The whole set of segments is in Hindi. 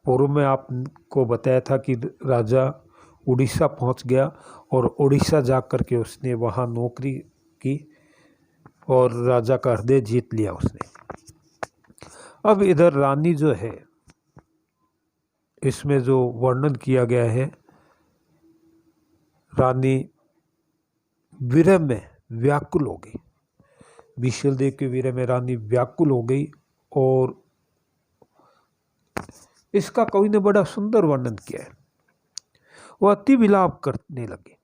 पूर्व में आपको बताया था कि राजा उड़ीसा पहुंच गया और उड़ीसा जा कर के उसने वहाँ नौकरी की और राजा का हृदय जीत लिया उसने। अब इधर रानी जो है, इसमें जो वर्णन किया गया है, रानी विरह में व्याकुल हो गई। विशल देव के विरह में रानी व्याकुल हो गई और इसका कवि ने बड़ा सुंदर वर्णन किया है। वह अति विलाप करने लगे।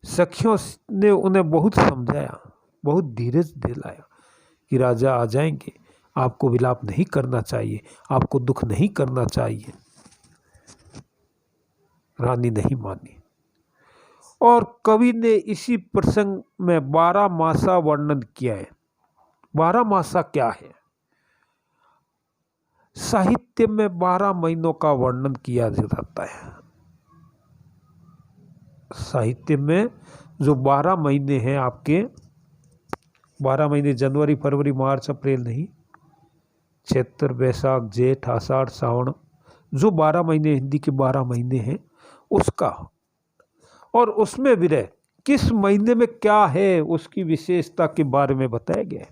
सखियों ने उन्हें बहुत समझाया, बहुत धीरज दिलाया कि राजा आ जाएंगे, आपको विलाप नहीं करना चाहिए, आपको दुख नहीं करना चाहिए। रानी नहीं मानी और कवि ने इसी प्रसंग में 12 मासा वर्णन किया है। 12 मासा क्या है? साहित्य में 12 महीनों का वर्णन किया जाता है। साहित्य में जो 12 महीने हैं आपके, 12 महीने जनवरी फरवरी मार्च अप्रैल नहीं, चैत्र बैसाख जेठ आषाढ़ सावन, जो 12 महीने हिंदी के 12 महीने हैं उसका, और उसमें विरह किस महीने में क्या है उसकी विशेषता के बारे में बताया गया है।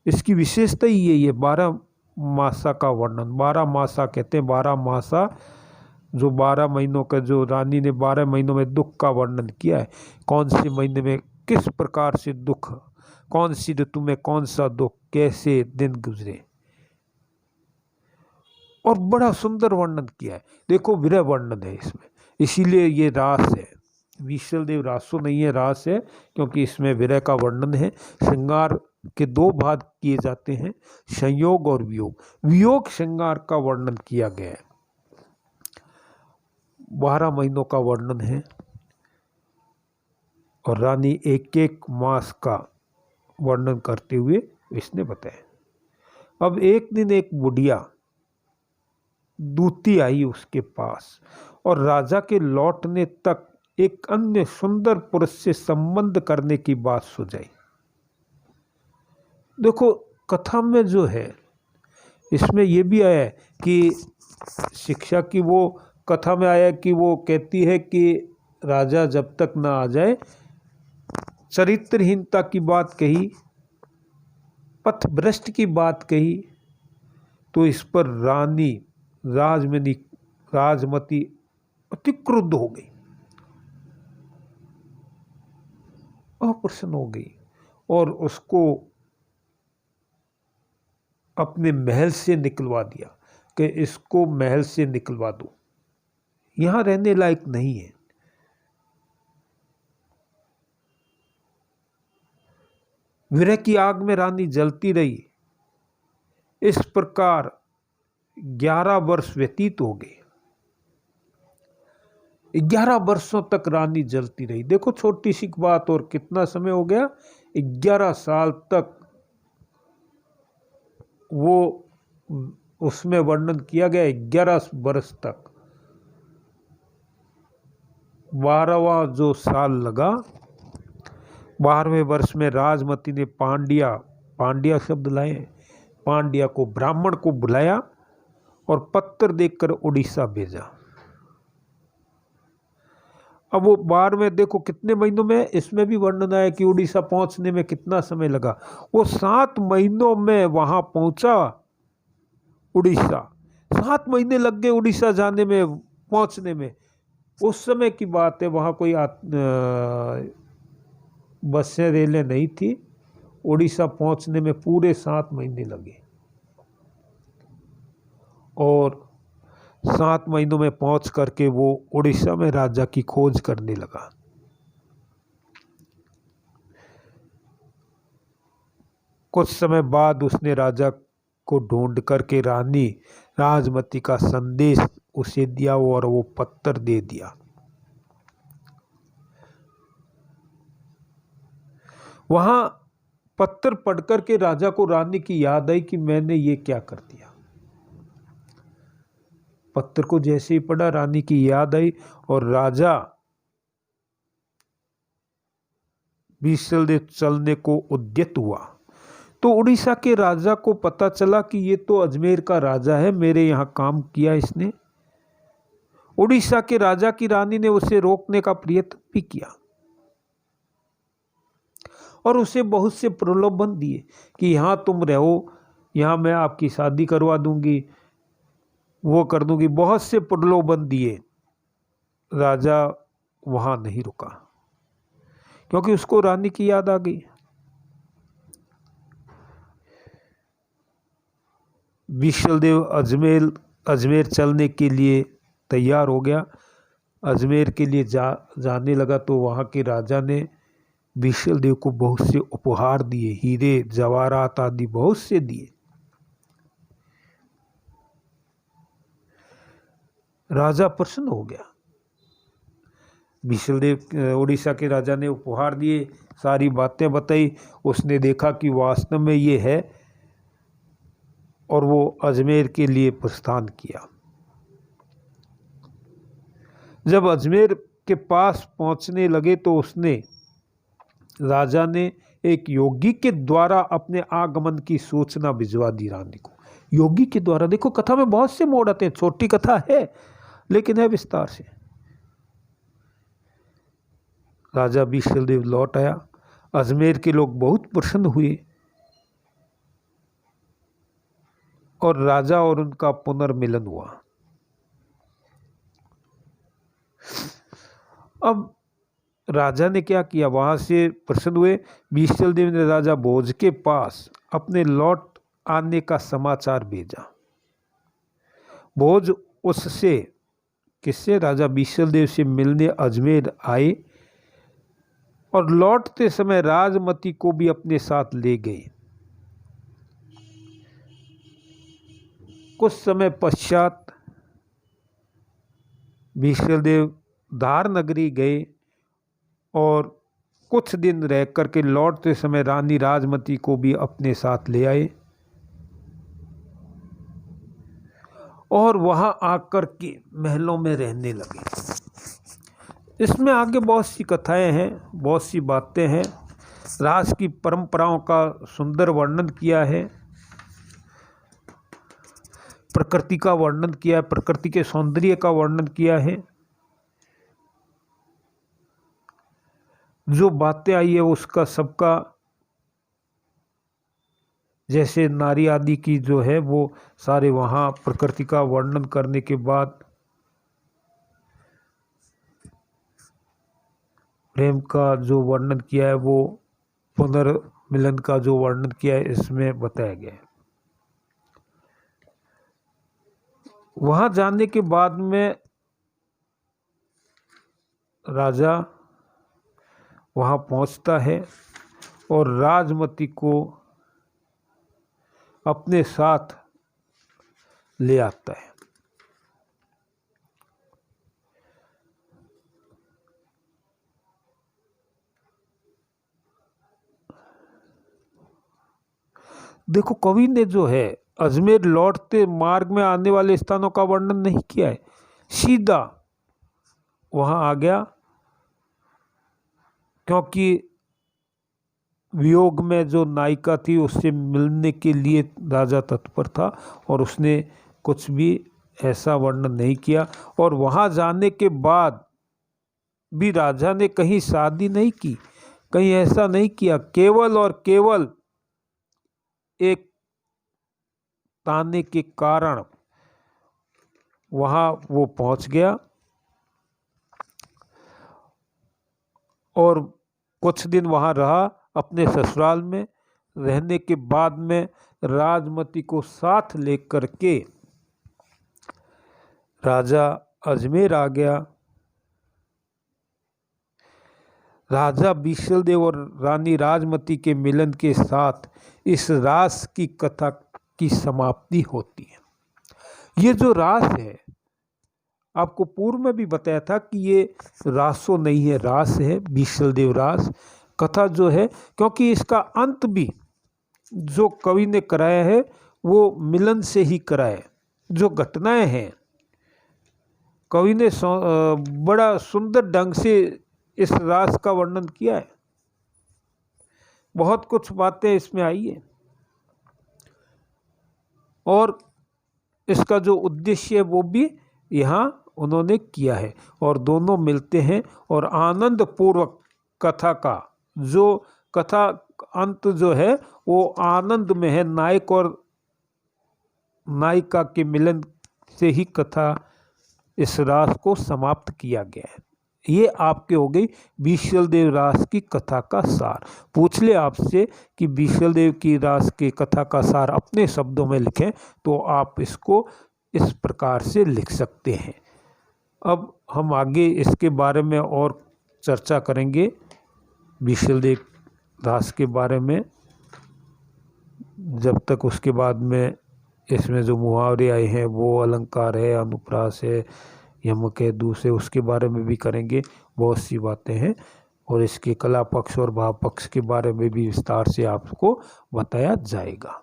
इसकी विशेषता ही यही है, 12 मासा का वर्णन। 12 मासा कहते हैं, 12 मासा, जो 12 महीनों का, जो रानी ने 12 महीनों में दुख का वर्णन किया है। कौन से महीने में किस प्रकार से दुख, कौन सी ऋतु में कौन सा दुख, कैसे दिन गुजरे, और बड़ा सुंदर वर्णन किया है। देखो विरह वर्णन है इसमें, इसीलिए ये रास है। विशल देव रासो नहीं है, रास है, क्योंकि इसमें विरह का वर्णन है। श्रृंगार के 2 भाग किए जाते हैं, संयोग और वियोग। वियोग श्रृंगार का वर्णन किया गया है। 12 महीनों का वर्णन है और रानी एक एक मास का वर्णन करते हुए इसने बताया। अब एक दिन एक बुढ़िया दूती आई उसके पास और राजा के लौटने तक एक अन्य सुंदर पुरुष से संबंध करने की बात सुझाई। देखो कथा में जो है, इसमें यह भी आया है कि शिक्षा की, वो कथा में आया कि वो कहती है कि राजा जब तक ना आ जाए, चरित्रहीनता की बात कही, पथभ्रष्ट की बात कही, तो इस पर रानी राजमती अति क्रुद्ध हो गई, अप्रसन्न हो गई और उसको अपने महल से निकलवा दिया कि इसको महल से निकलवा दो, यहां रहने लायक नहीं है। विरह की आग में रानी जलती रही। इस प्रकार 11 वर्ष व्यतीत हो गए। 11 वर्षों तक रानी जलती रही। देखो छोटी सी बात, और कितना समय हो गया, 11 साल तक वो उसमें वर्णन किया गया। 11 वर्ष तक, 12वां जो साल लगा, 12वें वर्ष में राजमती ने पांड्या शब्द लाए, पांड्या को, ब्राह्मण को बुलाया और पत्र देकर उड़ीसा भेजा। अब वो 12वें, देखो कितने महीनों में, इसमें भी वर्णन आया कि उड़ीसा पहुंचने में कितना समय लगा। वो 7 महीनों में वहां पहुंचा उड़ीसा। 7 महीने लग गए उड़ीसा जाने में, पहुंचने में। उस समय की बात है, वहां कोई बसें रेलें नहीं थी। उड़ीसा पहुंचने में पूरे 7 महीने लगे और 7 महीनों में पहुंच करके वो उड़ीसा में राजा की खोज करने लगा। कुछ समय बाद उसने राजा को ढूंढ करके रानी राजमती का संदेश उसे दिया और वो पत्र दे दिया। वहां पत्र पढ़कर के राजा को रानी की याद आई कि मैंने ये क्या कर दिया। पत्र को जैसे ही पढ़ा, रानी की याद आई और राजा विशल देव चलने को उद्यत हुआ। तो उड़ीसा के राजा को पता चला कि ये तो अजमेर का राजा है, मेरे यहाँ काम किया इसने। उड़ीसा के राजा की रानी ने उसे रोकने का प्रयत्न भी किया और उसे बहुत से प्रलोभन दिए कि यहाँ तुम रहो, यहाँ मैं आपकी शादी करवा दूंगी, वो कर दूंगी, बहुत से प्रलोभन दिए। राजा वहाँ नहीं रुका क्योंकि उसको रानी की याद आ गई। विशलदेव अजमेर चलने के लिए तैयार हो गया। अजमेर के लिए जाने लगा तो वहाँ के राजा ने विशलदेव को बहुत से उपहार दिए, हीरे जवाहरात आदि बहुत से दिए। राजा प्रसन्न हो गया। विशलदेव उड़ीसा के राजा ने उपहार दिए, सारी बातें बताई। उसने देखा कि वास्तव में ये है और वो अजमेर के लिए प्रस्थान किया। जब अजमेर के पास पहुंचने लगे तो उसने राजा ने एक योगी के द्वारा अपने आगमन की सूचना भिजवा दी रानी को। योगी के द्वारा, देखो कथा में बहुत से मोड़ आते हैं, छोटी कथा है लेकिन है विस्तार से। राजा विशलदेव लौट आया। अजमेर के लोग बहुत प्रसन्न हुए और राजा और उनका पुनर्मिलन हुआ। अब राजा ने क्या किया, वहां से प्रसन्न हुए। विशलदेव ने राजा भोज के पास अपने लौट आने का समाचार भेजा। भोज उससे किससे, राजा विशलदेव से मिलने अजमेर आए और लौटते समय राजमती को भी अपने साथ ले गए। कुछ समय पश्चात विशलदेव धार नगरी गए और कुछ दिन रह करके लौटते समय रानी राजमती को भी अपने साथ ले आए और वहां आकर के महलों में रहने लगे। इसमें आगे बहुत सी कथाएं हैं, बहुत सी बातें हैं। राज की परंपराओं का सुंदर वर्णन किया है, प्रकृति का वर्णन किया है, प्रकृति के सौंदर्य का वर्णन किया है। जो बातें आई है उसका सबका, जैसे नारी आदि की जो है वो सारे वहाँ प्रकृति का वर्णन करने के बाद प्रेम का जो वर्णन किया है, वो पुनर्मिलन का जो वर्णन किया है, इसमें बताया गया है। वहाँ जाने के बाद में राजा वहाँ पहुँचता है और राजमती को अपने साथ ले आता है। देखो कवि ने जो है अजमेर लौटते मार्ग में आने वाले स्थानों का वर्णन नहीं किया है, सीधा वहां आ गया, क्योंकि वियोग में जो नायिका थी उससे मिलने के लिए राजा तत्पर था और उसने कुछ भी ऐसा वर्णन नहीं किया। और वहां जाने के बाद भी राजा ने कहीं शादी नहीं की, कहीं ऐसा नहीं किया, केवल और केवल एक ताने के कारण वहां वो पहुंच गया और कुछ दिन वहां रहा अपने ससुराल में। रहने के बाद में राजमती को साथ लेकर के राजा अजमेर आ गया। राजा विशलदेव और रानी राजमती के मिलन के साथ इस रास की कथा की समाप्ति होती है। ये जो रास है, आपको पूर्व में भी बताया था कि ये रासो नहीं है, रास है, विशलदेव रास कथा जो है, क्योंकि इसका अंत भी जो कवि ने कराया है वो मिलन से ही कराया है। जो घटनाएं हैं कवि ने बड़ा सुंदर ढंग से इस रास का वर्णन किया है। बहुत कुछ बातें इसमें आई है। और इसका जो उद्देश्य है वो भी यहाँ उन्होंने किया है, और दोनों मिलते हैं। और आनंद पूर्वक कथा का जो कथा अंत जो है वो आनंद में है, नायक और नायिका के मिलन से ही कथा इस रास को समाप्त किया गया है। ये आपके हो गई विशलदेव रास की कथा का सार। पूछ ले आपसे कि विशलदेव की रास की कथा का सार अपने शब्दों में लिखें तो आप इसको इस प्रकार से लिख सकते हैं। अब हम आगे इसके बारे में और चर्चा करेंगे, विशलदेव रास के बारे में, जब तक उसके बाद में इसमें जो मुहावरे आए हैं वो अलंकार है, अनुप्रास है, यमक है, दूस है, उसके बारे में भी करेंगे। बहुत सी बातें हैं और इसके कला पक्ष और भाव पक्ष के बारे में भी विस्तार से आपको बताया जाएगा।